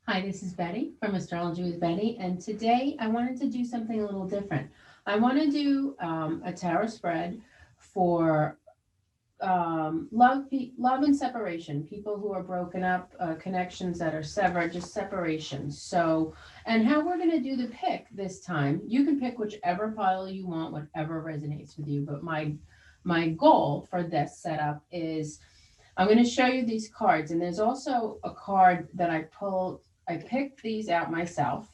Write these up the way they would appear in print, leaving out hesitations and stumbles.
Hi, this is Betty from Astrology with Betty, and today I wanted to do something a little different. I want to do a tarot spread for love and separation, people who are broken up, connections that are severed, just separations. So, and how we're going to do the pick this time, you can pick whichever pile you want, whatever resonates with you. But my goal for this setup is I'm going to show you these cards, and there's also a card that I pulled. I picked these out myself,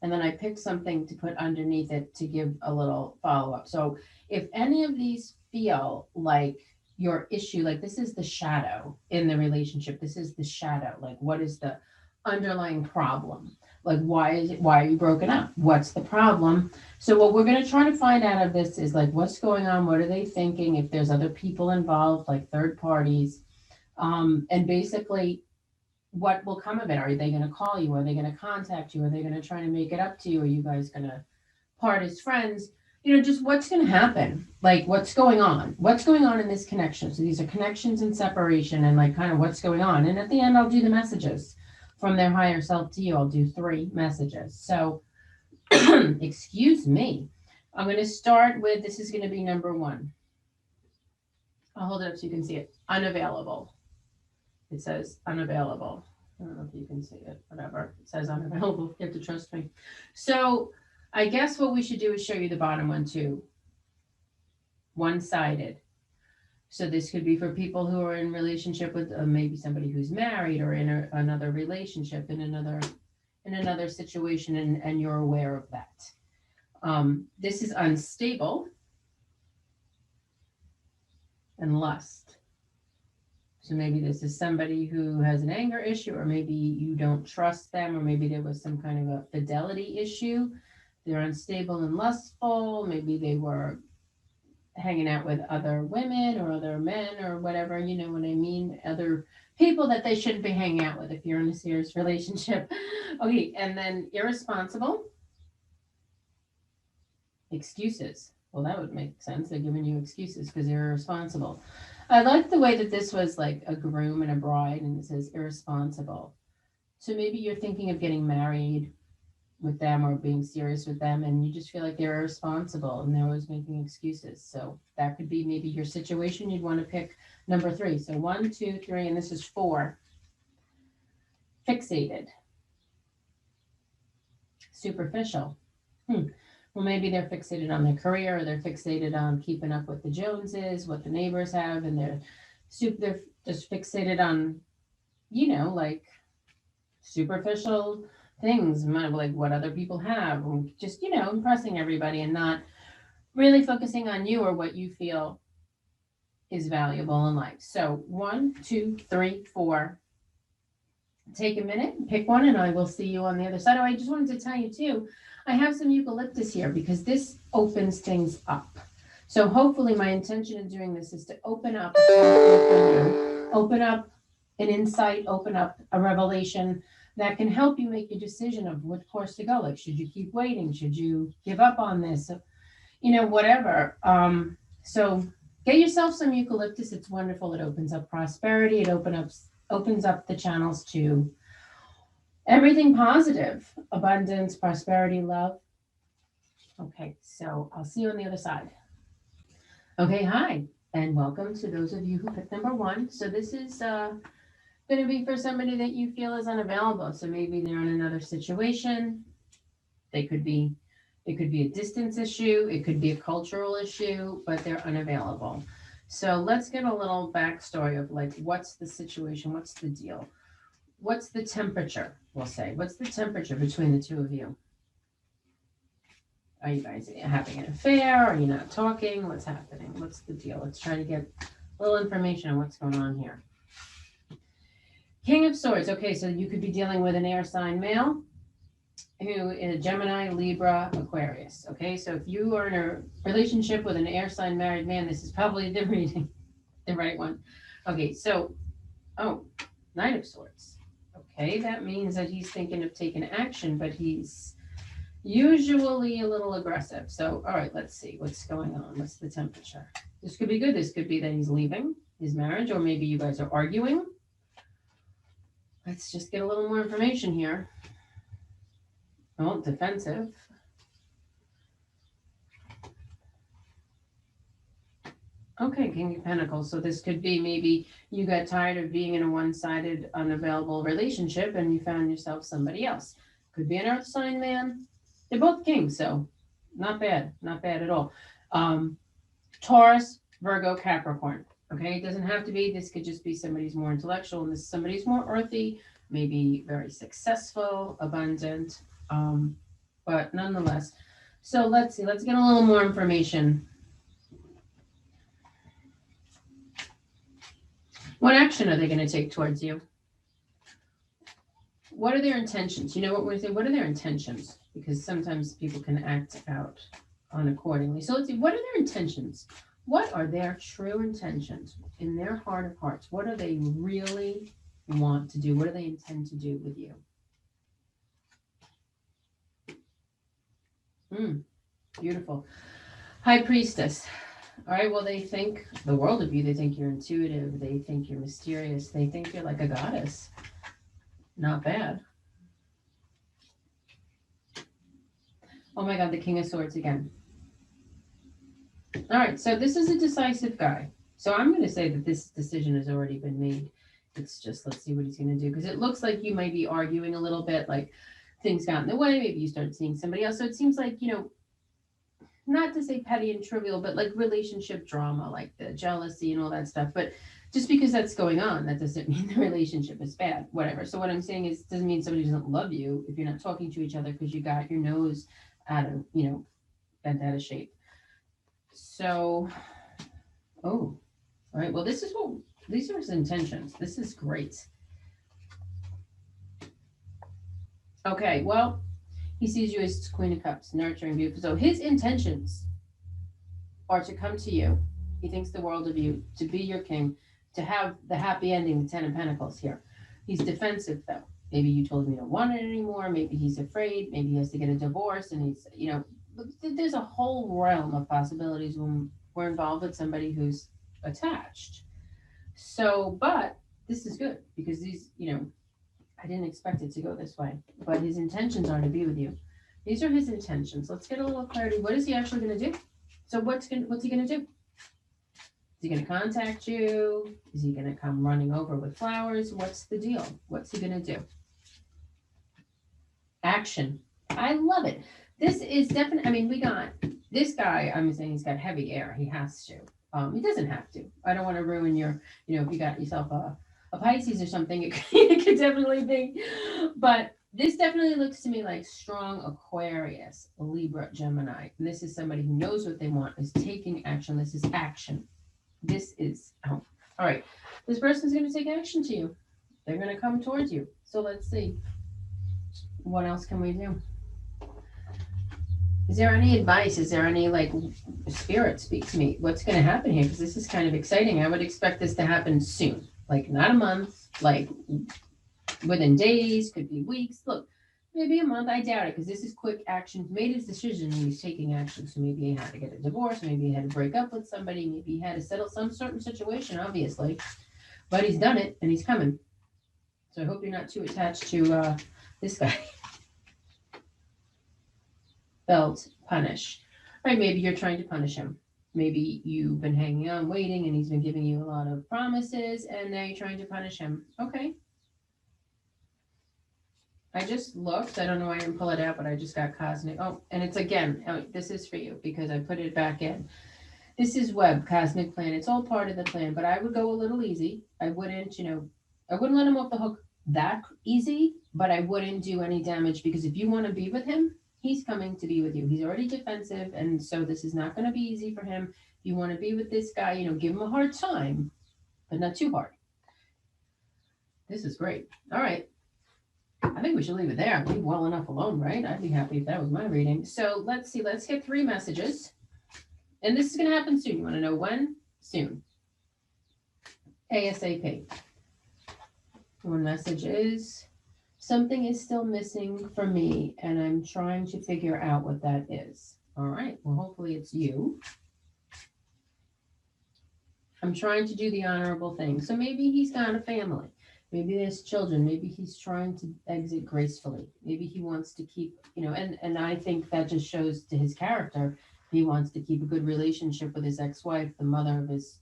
and then I picked something to put underneath it to give a little follow up. So if any of these feel like your issue, like this is the shadow in the relationship, this is the shadow, like what is the underlying problem? Like why are you broken up? What's the problem? So what we're going to try to find out of this is like what's going on, what are they thinking, if there's other people involved, like third parties, and basically, what will come of it? Are they going to call you? Are they going to contact you? Are they going to try to make it up to you? Are you guys going to part as friends? Just what's going to happen? Like, what's going on? What's going on in this connection? So these are connections and separation, and like kind of what's going on. And at the end, I'll do the messages from their higher self to you. I'll do 3 messages. So, excuse me. I'm going to start with this is going to be number 1. I'll hold it up so you can see it. Unavailable. It says unavailable. I don't know if you can see it, whatever. It says unavailable. You have to trust me. So I guess what we should do is show you the bottom one too. One-sided. So this could be for people who are in relationship with maybe somebody who's married or in another relationship in another situation, and you're aware of that. This is unstable and lust. So maybe this is somebody who has an anger issue, or maybe you don't trust them, or maybe there was some kind of a fidelity issue. They're unstable and lustful. Maybe they were hanging out with other women or other men or whatever, you know what I mean? Other people that they shouldn't be hanging out with if you're in a serious relationship. Okay, and then irresponsible, excuses. Well, that would make sense. They're giving you excuses because you're irresponsible. I like the way that this was like a groom and a bride, and it says irresponsible. So maybe you're thinking of getting married with them or being serious with them, and you just feel like they're irresponsible and they're always making excuses. So that could be maybe your situation. You'd want to pick number 3. So 1, 2, 3, and this is 4. Fixated, superficial. Well, maybe they're fixated on their career, or they're fixated on keeping up with the Joneses, what the neighbors have, and they're just fixated on, like superficial things, like what other people have, and just impressing everybody and not really focusing on you or what you feel is valuable in life. So 1, 2, 3, 4. Take a minute, pick one, and I will see you on the other side. Oh, I just wanted to tell you too, I have some eucalyptus here because this opens things up. So hopefully my intention in doing this is to open up an insight, open up a revelation that can help you make a decision of what course to go. Like, should you keep waiting? Should you give up on this? Whatever. So get yourself some eucalyptus. It's wonderful. It opens up prosperity. It opens up the channels to everything positive, abundance, prosperity, love. Okay, so I'll see you on the other side. Okay, hi, and welcome to those of you who picked number 1. So this is going to be for somebody that you feel is unavailable. So maybe they're in another situation. They could be, it could be a distance issue. It could be a cultural issue, but they're unavailable. So let's get a little backstory of like, what's the situation? What's the deal? What's the temperature? We'll say, what's the temperature between the two of you? Are you guys having an affair? Are you not talking? What's happening? What's the deal? Let's try to get a little information on what's going on here. King of Swords. Okay, so you could be dealing with an air sign male who is Gemini, Libra, Aquarius. Okay, so if you are in a relationship with an air sign married man, this is probably the reading, the right one. Okay, so, Knight of Swords. Okay, that means that he's thinking of taking action, but he's usually a little aggressive. So, all right, let's see what's going on. What's the temperature? This could be good. This could be that he's leaving his marriage, or maybe you guys are arguing. Let's just get a little more information here. Oh, defensive. Okay, King of Pentacles. So this could be maybe you got tired of being in a one-sided, unavailable relationship and you found yourself somebody else. Could be an earth sign man. They're both kings, so not bad. Not bad at all. Um, Taurus, Virgo, Capricorn. Okay, it doesn't have to be. This could just be somebody's more intellectual and this somebody's more earthy, maybe very successful, abundant. But nonetheless. So let's see. Let's get a little more information. What action are they going to take towards you? What are their intentions? You know what we're saying? What are their intentions? Because sometimes people can act out unaccordingly. So let's see. What are their intentions? What are their true intentions in their heart of hearts? What do they really want to do? What do they intend to do with you? Beautiful. High Priestess. All right, well, they think the world of you. They think you're intuitive. They think you're mysterious. They think you're like a goddess. Not bad. Oh my God, the King of Swords again. All right, so this is a decisive guy. So I'm going to say that this decision has already been made. It's just, let's see what he's going to do. Because it looks like you might be arguing a little bit, like things got in the way. Maybe you started seeing somebody else. So it seems like, not to say petty and trivial, but like relationship drama, like the jealousy and all that stuff. But just because that's going on, that doesn't mean the relationship is bad, whatever. So what I'm saying is, doesn't mean somebody doesn't love you if you're not talking to each other because you got your nose out of, bent out of shape. So, oh, all right. Well, these are his intentions. This is great. Okay. Well, he sees you as Queen of Cups, nurturing, beautiful. So his intentions are to come to you. He thinks the world of you, to be your king, to have the happy ending, the Ten of Pentacles here. He's defensive though. Maybe you told him you don't want it anymore. Maybe he's afraid. Maybe he has to get a divorce and he's, there's a whole realm of possibilities when we're involved with somebody who's attached. So, but this is good because I didn't expect it to go this way, but his intentions are to be with you. These are his intentions. Let's get a little clarity. What is he actually going to do? So what's he going to do? Is he going to contact you? Is he going to come running over with flowers? What's the deal? What's he going to do? Action. I love it. This is definitely, we got this guy, I'm saying he's got heavy air. He has to. He doesn't have to. I don't want to ruin your, if you got yourself a Pisces or something, it could definitely be. But this definitely looks to me like strong Aquarius, Libra, Gemini. And this is somebody who knows what they want, is taking action. This is action. This is, all right. This person's going to take action to you. They're going to come towards you. So let's see. What else can we do? Is there any advice? Is there any spirit speak to me? What's going to happen here? Because this is kind of exciting. I would expect this to happen soon, like not a month, like within days, could be weeks. Look, maybe a month. I doubt it because this is quick action. He made his decision and he's taking action. So maybe he had to get a divorce. Maybe he had to break up with somebody. Maybe he had to settle some certain situation, obviously. But he's done it and he's coming. So I hope you're not too attached to this guy. Felt punish. Right, maybe you're trying to punish him. Maybe you've been hanging on, waiting, and he's been giving you a lot of promises, and now you're trying to punish him. Okay. I just looked. I don't know why I didn't pull it out, but I just got cosmic. Oh, and it's again, this is for you because I put it back in. This is web, cosmic plan. It's all part of the plan, but I would go a little easy. I wouldn't, I wouldn't let him off the hook that easy, but I wouldn't do any damage because if you want to be with him, he's coming to be with you. He's already defensive, and so this is not going to be easy for him. If you want to be with this guy, give him a hard time, but not too hard. This is great. All right. I think we should leave it there. Leave well enough alone, right? I'd be happy if that was my reading. So let's see. Let's get 3 messages. And this is going to happen soon. You want to know when? Soon. ASAP. One message is, something is still missing for me, and I'm trying to figure out what that is. All right. Well, hopefully it's you. I'm trying to do the honorable thing. So maybe he's got a family. Maybe there's children. Maybe he's trying to exit gracefully. Maybe he wants to keep, and I think that just shows to his character. He wants to keep a good relationship with his ex-wife, the mother of his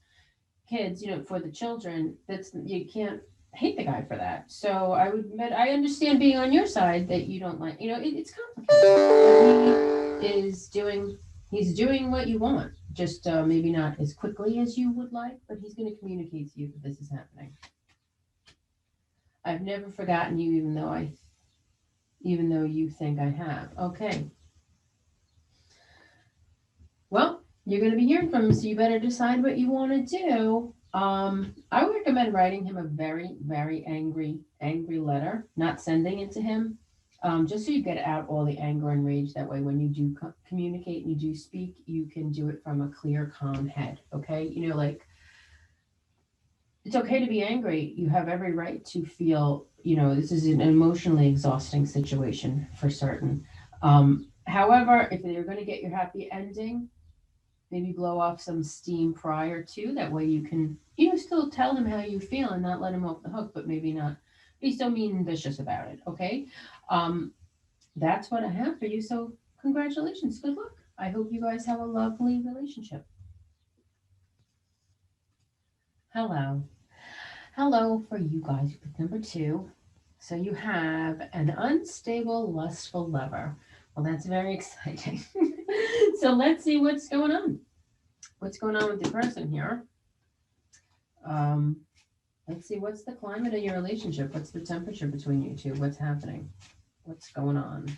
kids, for the children. That's, you can't hate the guy for that. So I would admit, I understand being on your side that you don't like, it's complicated. But he's doing what you want, just maybe not as quickly as you would like, but he's going to communicate to you that this is happening. I've never forgotten you, even though you think I have. Okay. Well, you're going to be hearing from him, so you better decide what you want to do. I would recommend writing him a very, very angry letter, not sending it to him, just so you get out all the anger and rage. That way, when you do communicate and you do speak, you can do it from a clear, calm head. Okay, like it's okay to be angry. You have every right to feel. This is an emotionally exhausting situation for certain. However, if you're going to get your happy ending, maybe blow off some steam prior to. That way you can, still tell him how you feel and not let him off the hook, but maybe not be so mean and vicious about it. Okay. Um, that's what I have for you. So congratulations. Good luck. I hope you guys have a lovely relationship. Hello. Hello for you guys. Number two. So you have an unstable, lustful lover. Well, that's very exciting. So let's see what's going on. What's going on with the person here? Um, let's see, what's the climate of your relationship? What's the temperature between you two? What's happening? What's going on?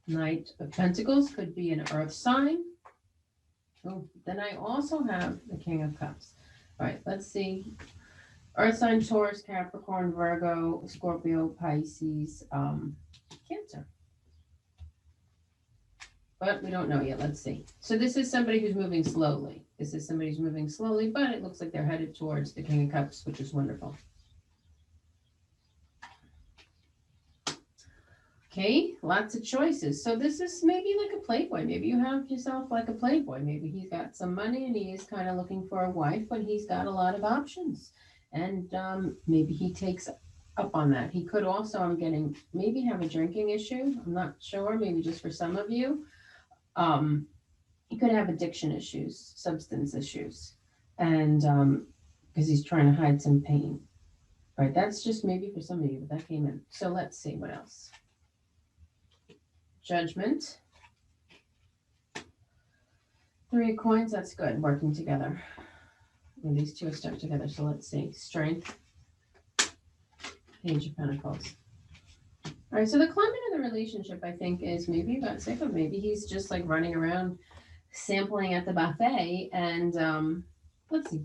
Knight of Pentacles could be an earth sign. Oh, then I also have the King of Cups. All right, let's see. Earth sign, Taurus, Capricorn, Virgo, Scorpio, Pisces, Cancer. But we don't know yet. Let's see. So this is somebody who's moving slowly. This is somebody who's moving slowly, but it looks like they're headed towards the King of Cups, which is wonderful. Okay, lots of choices. So this is maybe like a playboy. Maybe you have yourself like a playboy. Maybe he's got some money and he is kind of looking for a wife, but he's got a lot of options. And maybe he takes up on that. He could also, I'm getting, maybe have a drinking issue. I'm not sure. Maybe just for some of you. He could have addiction issues, substance issues, and because he's trying to hide some pain. Right, that's just maybe for some of you, but that came in. So let's see what else. Judgment. 3 of coins, that's good, working together. And these two are stuck together, so let's see. Strength. Page of Pentacles. All right, so the climate of the relationship, I think, is maybe you got sick of, maybe he's just like running around sampling at the buffet, and let's see.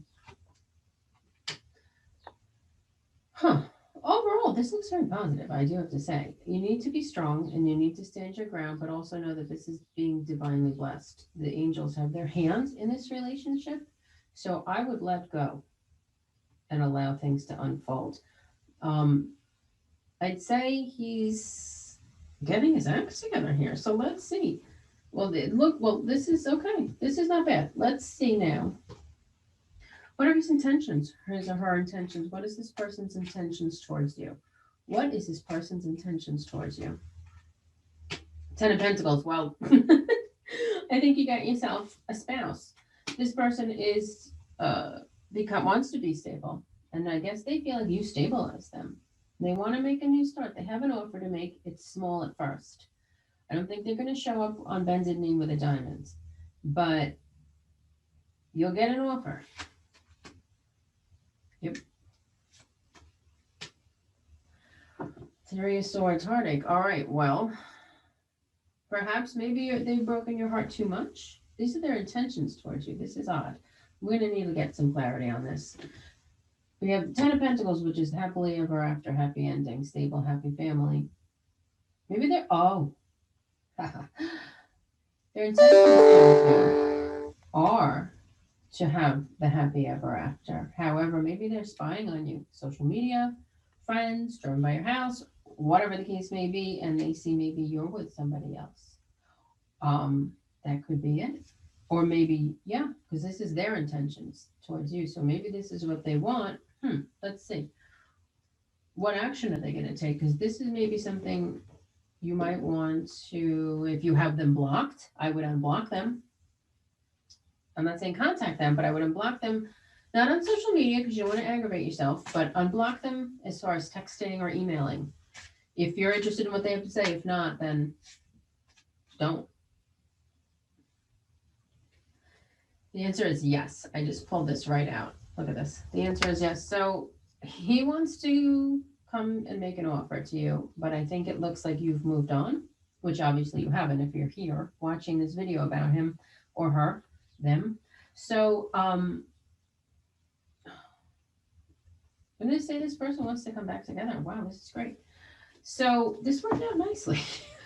Overall, this looks very positive, I do have to say. You need to be strong and you need to stand your ground, but also know that this is being divinely blessed. The angels have their hands in this relationship, so I would let go and allow things to unfold. I'd say he's getting his acts together here, so let's see. Well, this is okay. This is not bad. Let's see now. What are his intentions? His or her intentions? What is this person's intentions towards you? What is this person's intentions towards you? 10 of Pentacles. Well, I think you got yourself a spouse. This person is wants to be stable, and I guess they feel like you stabilize them. They want to make a new start. They have an offer to make. It's small at first. I don't think they're going to show up on bended knee with a diamond, but you'll get an offer. Yep. Three of Swords, heartache. All right, well, perhaps maybe they've broken your heart too much. These are their intentions towards you. This is odd. We're going to need to get some clarity on this. We have 10 of Pentacles, which is happily ever after, happy ending, stable, happy family. Maybe they're, their intentions are to have the happy ever after. However, maybe they're spying on you. Social media, friends, driving by your house, whatever the case may be, and they see maybe you're with somebody else. That could be it. Or maybe, yeah, because this is their intentions towards you. So maybe this is what they want. Let's see. What action are they going to take? Because this is maybe something you might want to, if you have them blocked, I would unblock them. I'm not saying contact them, but I would unblock them, not on social media because you don't want to aggravate yourself, but unblock them as far as texting or emailing. If you're interested in what they have to say, if not, then don't. The answer is yes. I just pulled this right out. Look at this. The answer is yes. So he wants to come and make an offer to you, but I think it looks like you've moved on, which obviously you haven't if you're here watching this video about him or her, them. So I'm going to say this person wants to come back together. Wow, this is great. So this worked out nicely.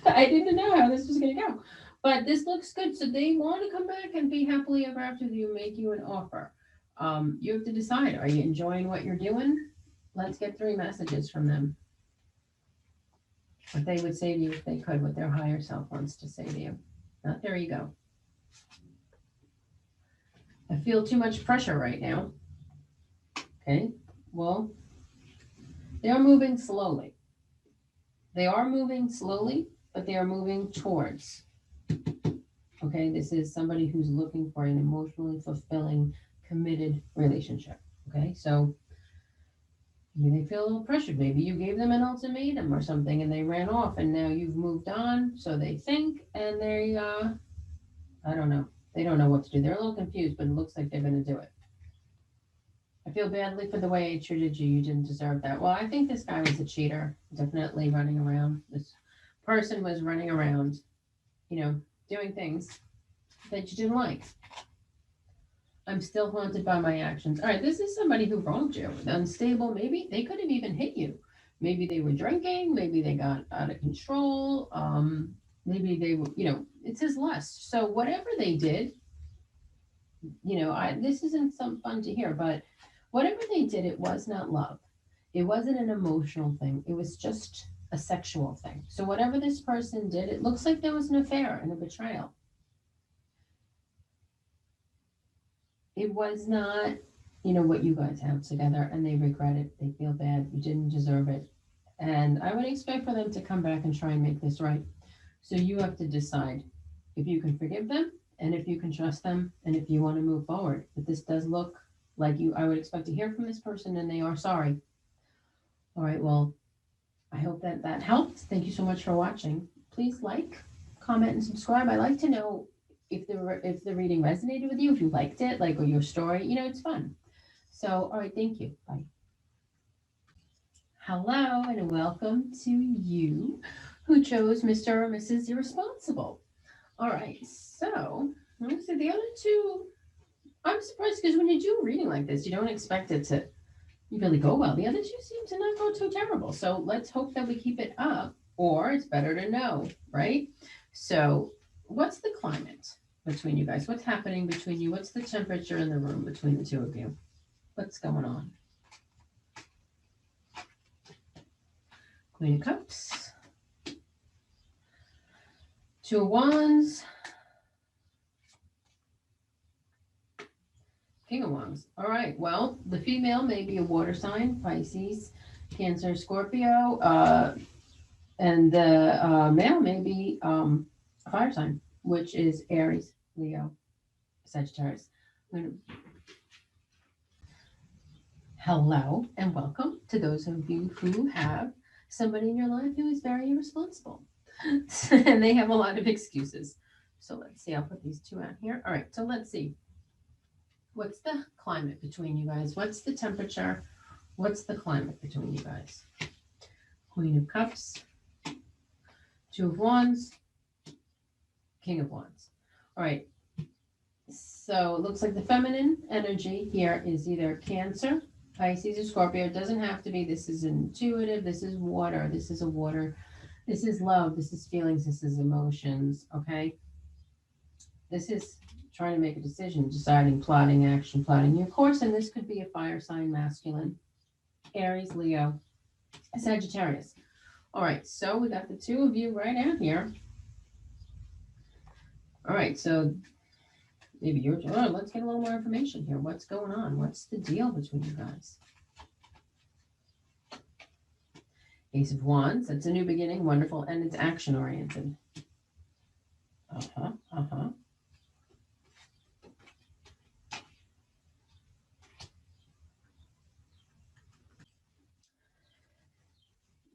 I didn't know how this was going to go, but this looks good. So they want to come back and be happily ever after you, make you an offer. You have to decide, are you enjoying what you're doing? Let's get 3 messages from them. What they would say to you if they could, what their higher self wants to say to you. There you go. I feel too much pressure right now. Okay, well, they're moving slowly. They are moving slowly, but they are moving towards. Okay, this is somebody who's looking for an emotionally fulfilling, committed relationship. Okay, so maybe they feel a little pressured. Maybe you gave them an ultimatum or something and they ran off and now you've moved on. So they think and they, I don't know. They don't know what to do. They're a little confused, but it looks like they're going to do it. I feel badly for the way I treated you. You didn't deserve that. Well, I think this guy was a cheater, definitely running around. This person was running around, doing things that you didn't like. I'm still haunted by my actions. All right, this is somebody who wronged you, unstable. Maybe they could have even hit you. Maybe they were drinking. Maybe they got out of control. Maybe they were, it says lust. So whatever they did, this isn't some fun to hear, but whatever they did, it was not love. It wasn't an emotional thing. It was just a sexual thing. So whatever this person did, it looks like there was an affair and a betrayal. It was not, what you guys have together, and they regret it. They feel bad. You didn't deserve it. And I would expect for them to come back and try and make this right. So you have to decide if you can forgive them and if you can trust them and if you want to move forward. But this does look like I would expect to hear from this person and they are sorry. All right, well, I hope that helped. Thank you so much for watching. Please like, comment, and subscribe. I like to know if the reading resonated with you, if you liked it, or your story. It's fun. So, all right, thank you. Bye. Hello, and welcome to you who chose Mr. or Mrs. Irresponsible. All right, so let me see the other two. I'm surprised because when you do a reading like this, you don't expect it to really go well. The other two seem to not go too terrible. So let's hope that we keep it up, or it's better to know, right? So what's the climate between you guys? What's happening between you? What's the temperature in the room between the two of you? What's going on? Queen of Cups. Two of Wands. King of Wands. All right. Well, the female may be a water sign, Pisces, Cancer, Scorpio, and the male may be a fire sign, which is Aries, Leo, Sagittarius. Hello and welcome to those of you who have somebody in your life who is very irresponsible and they have a lot of excuses. So let's see. I'll put these two out here. All right. So let's see. What's the climate between you guys? What's the temperature? What's the climate between you guys? Queen of Cups, Two of Wands, King of Wands. All right. So it looks like the feminine energy here is either Cancer, Pisces, or Scorpio. It doesn't have to be. This is intuitive. This is water. This is a water. This is love. This is feelings. This is emotions. Okay. This is trying to make a decision, deciding, plotting, action, plotting your course. And this could be a fire sign, masculine, Aries, Leo, Sagittarius. All right, so we got the two of you right out here. All right, so Maybe you're, oh, let's get a little more information here. What's going on? What's the deal between you guys? Ace of Wands, that's a new beginning, wonderful, and it's action oriented.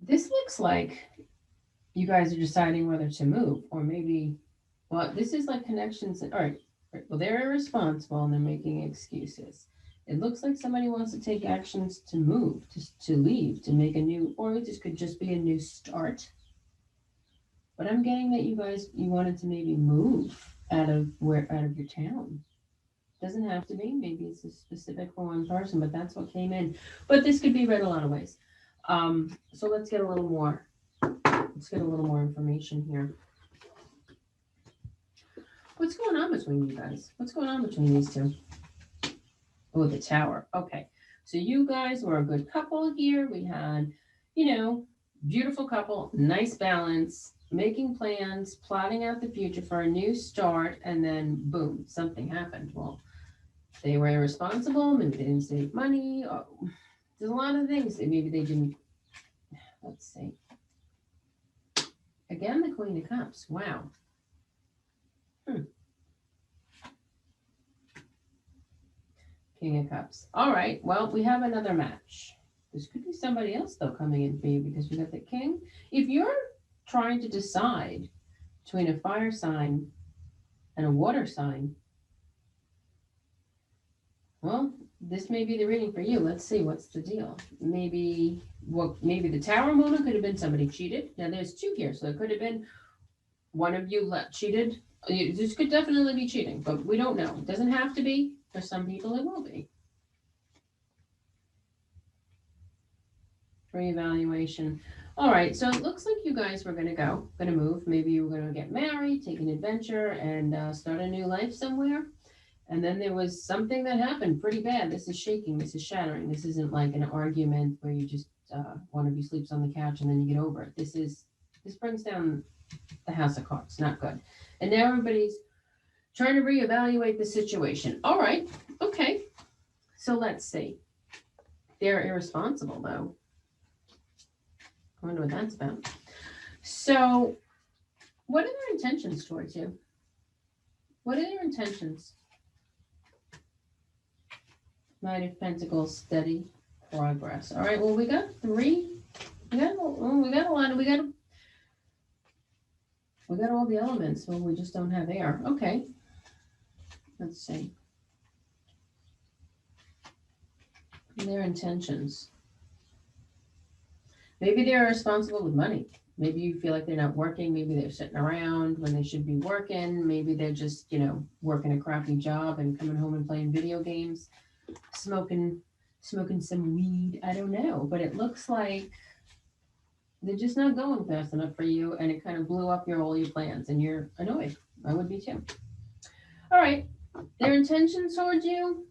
This looks like you guys are deciding whether to move, or maybe, well, this is like connections. All right. Well, they're irresponsible and they're making excuses. It looks like somebody wants to take actions to move, to leave, to make a new, or this could just be a new start. But I'm getting that you wanted to maybe move out of your town. Doesn't have to be. Maybe it's a specific for one person, but that's what came in. But this could be read a lot of ways. So let's get a little more. Let's get a little more information here. What's going on between you guys? What's going on between these two? Oh, the Tower. Okay. So you guys were a good couple here. We had, beautiful couple, nice balance, making plans, plotting out the future for a new start, and then boom, something happened. Well, they were irresponsible. Maybe they didn't save money. Oh, there's a lot of things that maybe they didn't. Let's see. Again, the Queen of Cups. Wow. King of Cups. All right. Well, we have another match. This could be somebody else, though, coming in for you because we got the King. If you're trying to decide between a fire sign and a water sign, well, this may be the reading for you. Let's see. What's the deal? Maybe the Tower moment could have been somebody cheated. Now, there's two here. So it could have been one of you cheated. This could definitely be cheating, but we don't know. It doesn't have to be. For some people, it will be. Reevaluation. All right, so it looks like you guys were going to move. Maybe you were going to get married, take an adventure, and start a new life somewhere. And then there was something that happened pretty bad. This is shaking. This is shattering. This isn't like an argument where you just one of you sleeps on the couch and then you get over it. This brings down the House of Cards. Not good. And now everybody's trying to reevaluate the situation. All right. Okay. So let's see. They're irresponsible, though. I wonder what that's about. So, what are their intentions towards you? What are their intentions? Knight of Pentacles, steady progress. All right. Well, we got three. We got a lot. We got all the elements. Well, we just don't have air. Okay. Let's see. Their intentions. Maybe they're responsible with money. Maybe you feel like they're not working. Maybe they're sitting around when they should be working. Maybe they're just, working a crappy job and coming home and playing video games, smoking some weed. I don't know. But it looks like they're just not going fast enough for you. And it kind of blew up all your plans. And you're annoyed. I would be too. All right. Their intentions towards you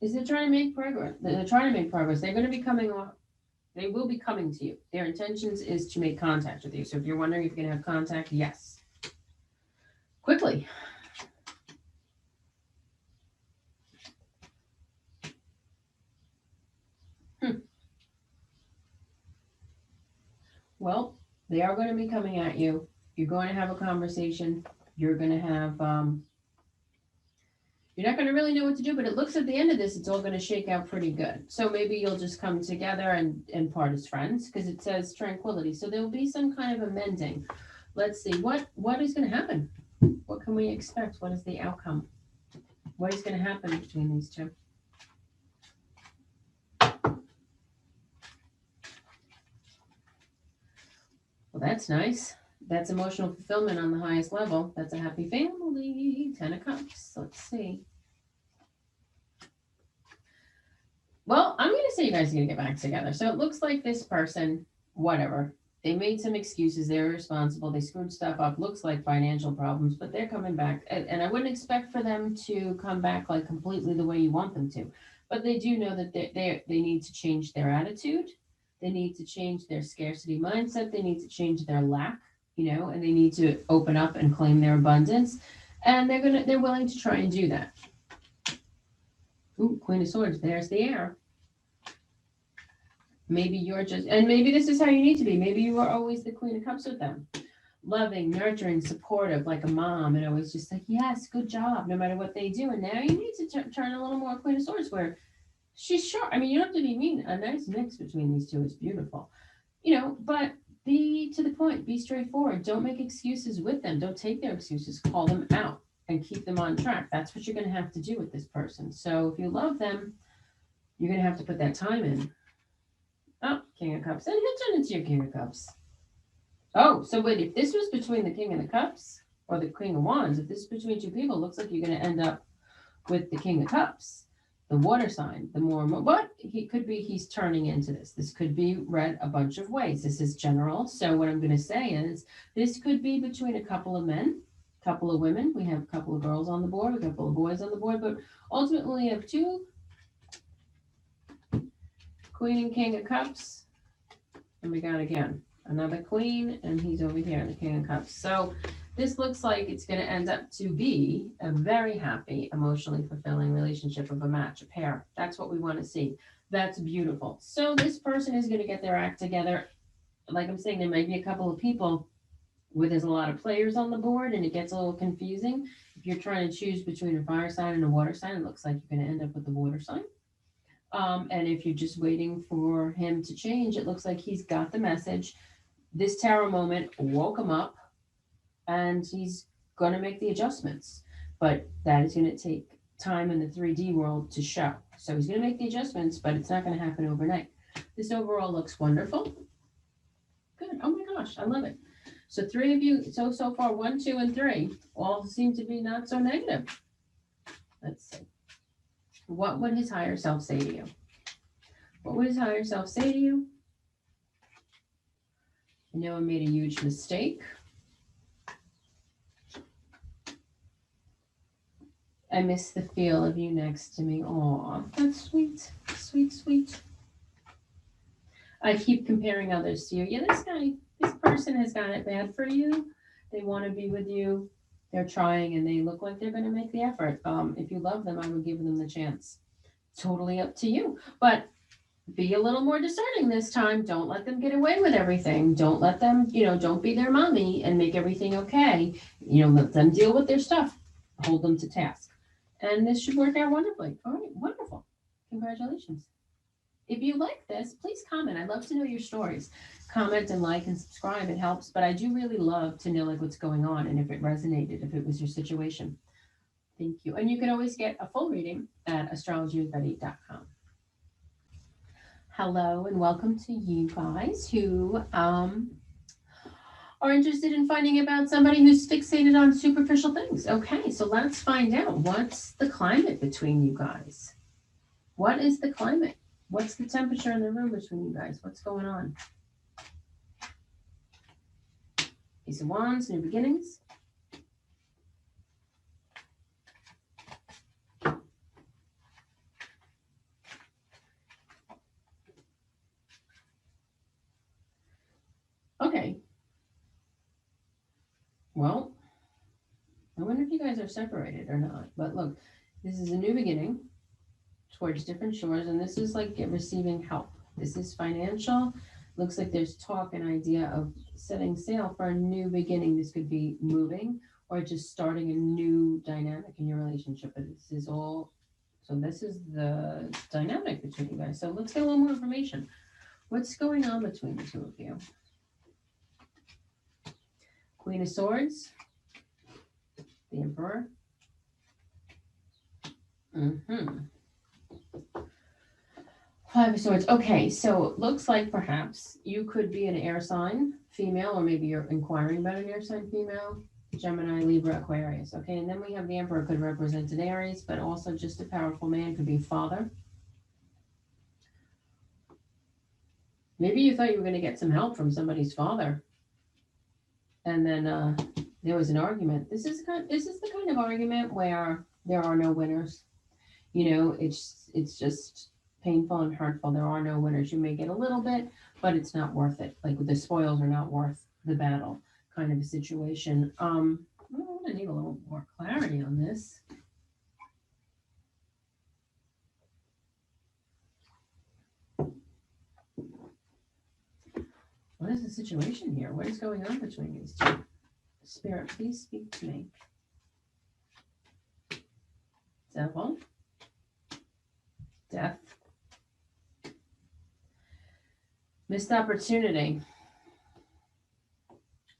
is they're trying to make progress. They're trying to make progress. They're going to be coming off. They will be coming to you. Their intentions is to make contact with you. So if you're wondering if you're going to have contact, yes. Quickly. Well, they are going to be coming at you. You're going to have a conversation. You're going to have you're not going to really know what to do, but it looks at the end of this, it's all going to shake out pretty good. So maybe you'll just come together and part as friends because it says tranquility. So there will be some kind of amending. Let's see, what is going to happen? What can we expect? What is the outcome? What is going to happen between these two? Well, that's nice. That's emotional fulfillment on the highest level. That's a happy family. 10 of Cups. Let's see. Well, I'm going to say you guys are going to get back together. So it looks like this person, whatever, they made some excuses. They're irresponsible. They screwed stuff up. Looks like financial problems, but they're coming back. And I wouldn't expect for them to come back like completely the way you want them to. But they do know that they need to change their attitude. They need to change their scarcity mindset. They need to change their lack, and they need to open up and claim their abundance. And they're willing to try and do that. Ooh, Queen of Swords, there's the air. Maybe you're just, and maybe this is how you need to be. Maybe you are always the Queen of Cups with them. Loving, nurturing, supportive, like a mom, and always just like, yes, good job, no matter what they do. And now you need to turn a little more Queen of Swords, where she's sharp. I mean, you don't have to be mean. A nice mix between these two is beautiful, but be to the point, be straightforward. Don't make excuses with them. Don't take their excuses. Call them out and keep them on track. That's what you're going to have to do with this person. So if you love them, you're going to have to put that time in. Oh, King of Cups. And he'll turn into your King of Cups. Oh, so wait, if this was between the King of the Cups or the King of Wands, if this is between two people, it looks like you're going to end up with the King of Cups, the water sign, the more, but he could be, he's turning into this. This could be read a bunch of ways. This is general. So what I'm going to say is this could be between a couple of men, couple of women. We have a couple of girls on the board, a couple of boys on the board, but ultimately we have two Queen and King of Cups. And we got again another Queen, and he's over here, the King of Cups. So this looks like it's going to end up to be a very happy, emotionally fulfilling relationship of a match, a pair. That's what we want to see. That's beautiful. So this person is going to get their act together. Like I'm saying, there might be a couple of people where there's a lot of players on the board and it gets a little confusing. If you're trying to choose between a fire sign and a water sign, it looks like you're going to end up with the water sign. And if you're just waiting for him to change, it looks like he's got the message. This tarot moment woke him up and he's going to make the adjustments. But that is going to take time in the 3D world to show. So he's going to make the adjustments, but it's not going to happen overnight. This overall looks wonderful. Good. Oh my gosh, I love it. So three of you, so far, 1, 2, and 3, all seem to be not so negative. Let's see. What would his higher self say to you? What would his higher self say to you? I know I made a huge mistake. I miss the feel of you next to me. Aw, that's sweet. Sweet, sweet. I keep comparing others to you. Yeah, this person has got it bad for you. They want to be with you. They're trying and they look like they're going to make the effort. If you love them, I would give them the chance. Totally up to you. But be a little more discerning this time. Don't let them get away with everything. Don't let them, don't be their mommy and make everything okay. Let them deal with their stuff. Hold them to task. And this should work out wonderfully. All right, wonderful. Congratulations. If you like this, please comment. I'd love to know your stories. Comment and like and subscribe. It helps. But I do really love to know what's going on and if it resonated, if it was your situation. Thank you. And you can always get a full reading at astrologywithbetty.com. Hello and welcome to you guys who are interested in finding about somebody who's fixated on superficial things. Okay, so let's find out what's the climate between you guys. What is the climate? What's the temperature in the room between you guys? What's going on? Ace of Wands, new beginnings. Okay. Well, I wonder if you guys are separated or not. But look, this is a new beginning towards different shores, and this is like receiving help. This is financial. Looks like there's talk and idea of setting sail for a new beginning. This could be moving or just starting a new dynamic in your relationship. But this is all, so this is the dynamic between you guys. So let's get a little more information. What's going on between the two of you? Queen of Swords, the Emperor. Five of Swords. Okay, so it looks like perhaps you could be an air sign, female, or maybe you're inquiring about an air sign, female, Gemini, Libra, Aquarius. Okay, and then we have the Emperor could represent an Aries, but also just a powerful man, could be father. Maybe you thought you were going to get some help from somebody's father. And then there was an argument. This is the kind of argument where there are no winners. It's just painful and hurtful. There are no winners. You may get a little bit, but it's not worth it. Like the spoils are not worth the battle kind of a situation. I'm gonna need a little more clarity on this. What is the situation here? What is going on between these two? Spirit, please speak to me. Devil. Death. Missed opportunity.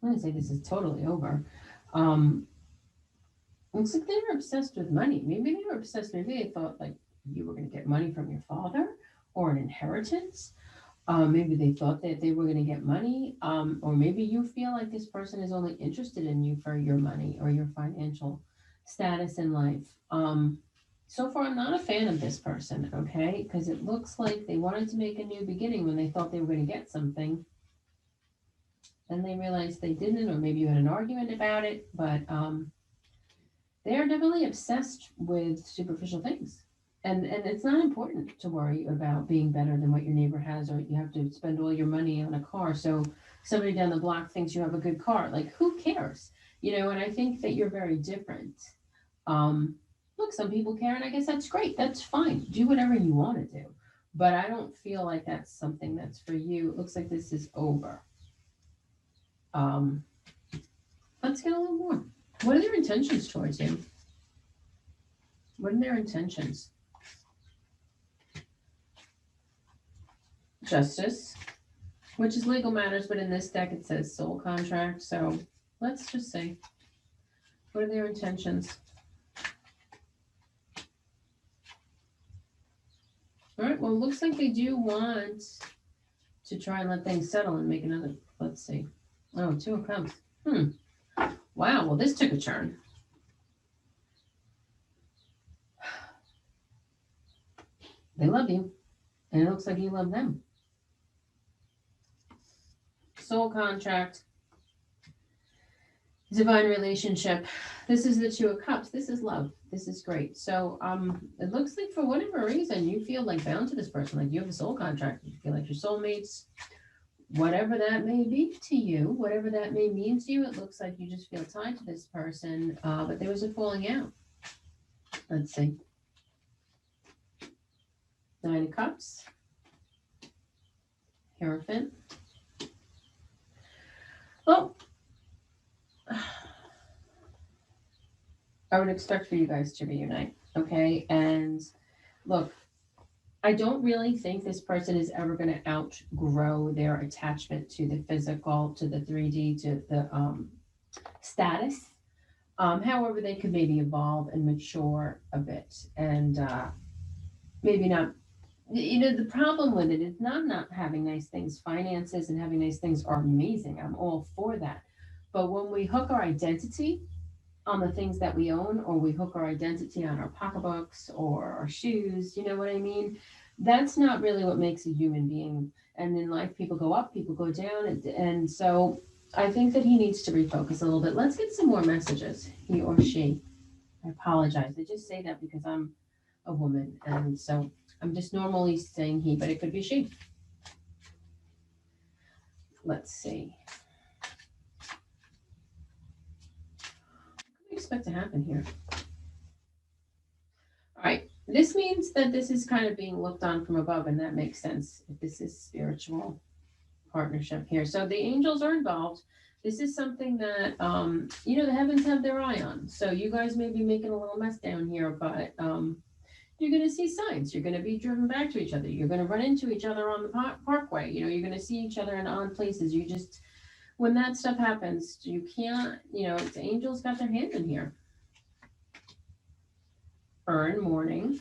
I'm going to say this is totally over. Looks like they were obsessed with money. Maybe they were obsessed. Maybe they thought like you were going to get money from your father or an inheritance. Maybe they thought that they were going to get money. Or maybe you feel like this person is only interested in you for your money or your financial status in life. So far, I'm not a fan of this person, okay? Because it looks like they wanted to make a new beginning when they thought they were going to get something. Then they realized they didn't, or maybe you had an argument about it, but they are definitely obsessed with superficial things. And it's not important to worry about being better than what your neighbor has, or you have to spend all your money on a car. So somebody down the block thinks you have a good car. Like, who cares? And I think that you're very different. Look, some people care, and I guess that's great. That's fine. Do whatever you want to do. But I don't feel like that's something that's for you. It looks like this is over. Let's get a little more. What are their intentions towards you? What are their intentions? Justice, which is legal matters, but in this deck it says soul contract. So let's just say, what are their intentions? All right, well, it looks like they do want to try and let things settle and make another, let's see. Oh, 2 of Cups. Wow, well, this took a turn. They love you, and it looks like you love them. Soul contract. Divine relationship. This is the 2 of Cups. This is love. This is great. So it looks like for whatever reason you feel like bound to this person, like you have a soul contract. You feel like your soulmates, whatever that may be to you, whatever that may mean to you, it looks like you just feel tied to this person, but there was a falling out. Let's see. 9 of Cups. Hierophant. Well, I would expect for you guys to reunite, okay? And look, I don't really think this person is ever going to outgrow their attachment to the physical, to the 3D, to the status. However, they could maybe evolve and mature a bit, and maybe not. The problem with it is not having nice things. Finances and having nice things are amazing. I'm all for that. But when we hook our identity on the things that we own, or we hook our identity on our pocketbooks or our shoes, you know what I mean? That's not really what makes a human being. And in life, people go up, people go down. And so I think that he needs to refocus a little bit. Let's get some more messages, he or she. I apologize. I just say that because I'm a woman. And so I'm just normally saying he, but it could be she. Let's see. What do we expect to happen here? All right. This means that this is kind of being looked on from above, and that makes sense if this is spiritual partnership here. So the angels are involved. This is something that, the heavens have their eye on. So you guys may be making a little mess down here, but you're going to see signs. You're going to be driven back to each other. You're going to run into each other on the parkway. You're going to see each other in odd places. When that stuff happens, you can't, the angels got their hand in here. Earn mourning.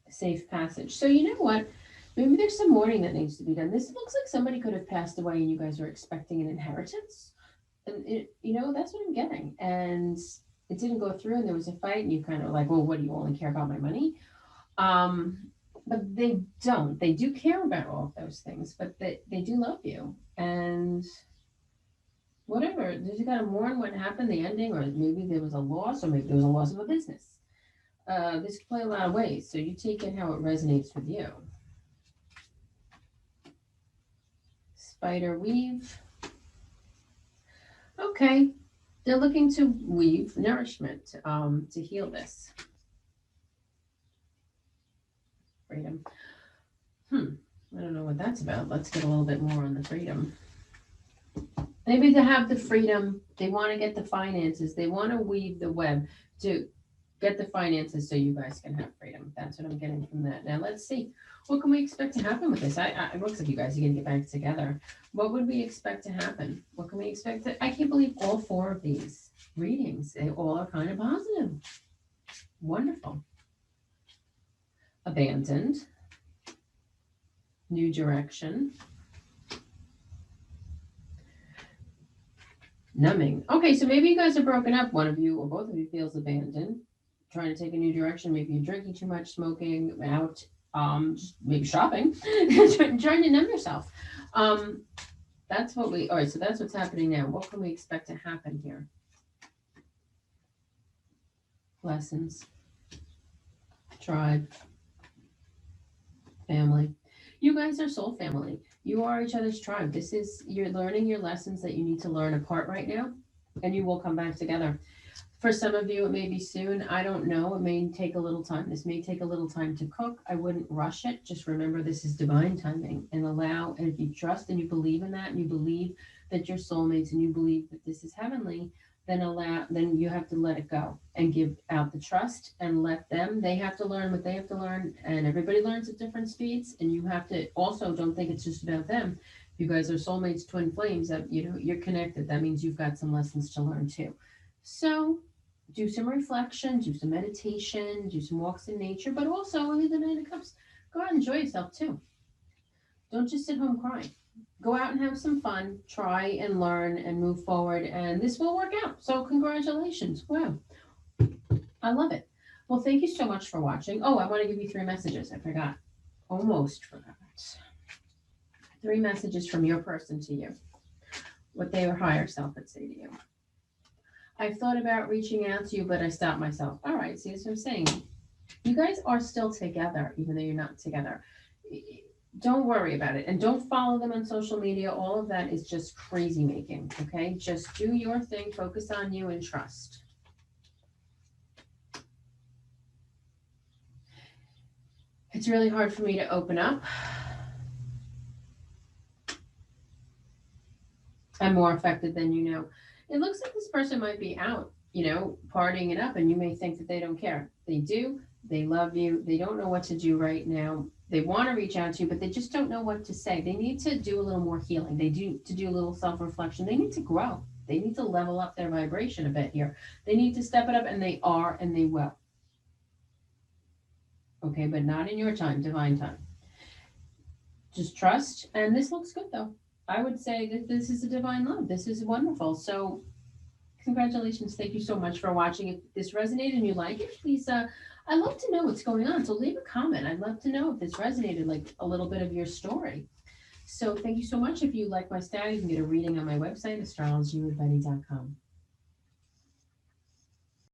Safe passage. So you know what? Maybe there's some mourning that needs to be done. This looks like somebody could have passed away and you guys are expecting an inheritance. And that's what I'm getting. And it didn't go through and there was a fight and you kind of like, well, what do you only care about my money? But they don't. They do care about all of those things, but they do love you. And whatever, you got to mourn what happened, the ending, or maybe there was a loss, or maybe there was a loss of a business. This could play a lot of ways, so you take it how it resonates with you. Spider weave. Okay, they're looking to weave nourishment to heal this. Freedom. I don't know what that's about. Let's get a little bit more on the freedom. Maybe to have the freedom, they want to get the finances, they want to weave the web to get the finances so you guys can have freedom. That's what I'm getting from that. Now let's see. What can we expect to happen with this? It looks like you guys are going to get back together. What would we expect to happen? What can we expect to, I can't believe all four of these readings, they all are kind of positive. Wonderful. Abandoned. New direction. Numbing. Okay, so maybe you guys are broken up. One of you or both of you feels abandoned, trying to take a new direction. Maybe you're drinking too much, smoking, out, maybe shopping, trying to numb yourself. That's what we, all right, so that's what's happening now. What can we expect to happen here? Lessons, tribe, family. You guys are soul family. You are each other's tribe. This is, you're learning your lessons that you need to learn apart right now, and you will come back together. For some of you, it may be soon. I don't know. It may take a little time. This may take a little time to cook. I wouldn't rush it. Just remember this is divine timing, and allow, and if you trust and you believe in that, and you believe that your soulmates, and you believe that this is heavenly, then you have to let it go and give out the trust and let them, they have to learn what they have to learn, and everybody learns at different speeds, and you have to also don't think it's just about them. You guys are soulmates, twin flames, that you're connected. That means you've got some lessons to learn too. So do some reflection, do some meditation, do some walks in nature, but also only the Nine of Cups. Go out and enjoy yourself too. Don't just sit home crying. Go out and have some fun, try and learn and move forward, and this will work out. So congratulations. Wow. I love it. Well, thank you so much for watching. Oh, I want to give you 3 messages. I forgot. Almost forgot. 3 messages from your person to you. What their higher self would say to you. I've thought about reaching out to you, but I stopped myself. All right, see, that's what I'm saying. You guys are still together, even though you're not together. Don't worry about it. And don't follow them on social media. All of that is just crazy making, okay? Just do your thing, focus on you, and trust. It's really hard for me to open up. I'm more affected than you know. It looks like this person might be out, partying it up, and you may think that they don't care. They do. They love you. They don't know what to do right now. They want to reach out to you, but they just don't know what to say. They need to do a little more healing. They do to do a little self-reflection. They need to grow. They need to level up their vibration a bit here. They need to step it up, and they are, and they will. Okay, but not in your time, divine time. Just trust, and this looks good, though. I would say that this is a divine love. This is wonderful. So congratulations. Thank you so much for watching. If this resonated and you like it, please, I'd love to know what's going on. So leave a comment. I'd love to know if this resonated, like a little bit of your story. So thank you so much. If you like my style, you can get a reading on my website, astrologywithbetty.com.